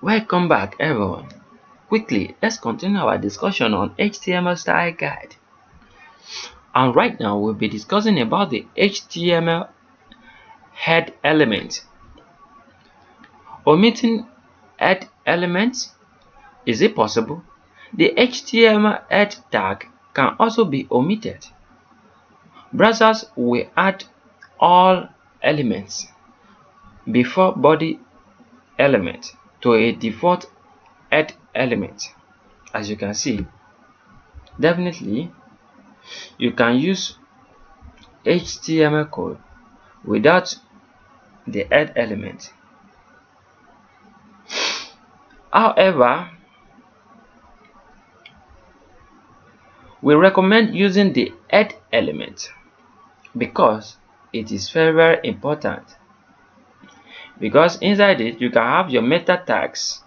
Welcome back everyone. Quickly, let's continue our discussion on HTML style guide. And right now we'll be discussing about the HTML head element. Omitting head elements, is it possible? The HTML head tag can also be omitted. Browsers will add all elements before body element to a default head element. As you can see, definitely you can use HTML code without the head element. However, we recommend using the head element because it is very important. Because inside it you can have your meta tags,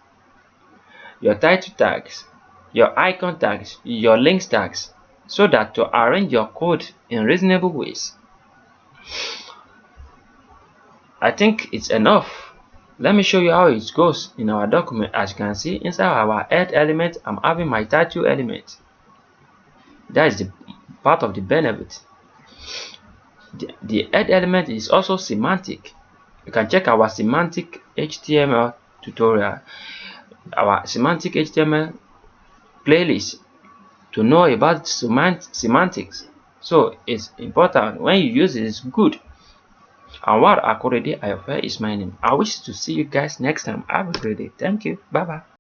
your title tags, your icon tags, your links tags, so that to arrange your code in reasonable ways. I think it's enough. Let me show you how it goes in our document. As you can see, inside our head element, I'm having my title element. That is the part of the benefit. The head element is also semantic. You can check our semantic HTML tutorial, our semantic HTML playlist to know about semantics. So it's important. When you use it, it's good. Anwar akorede ayofe is my name. I wish to see you guys next time. Have a great day. Thank you. Bye bye.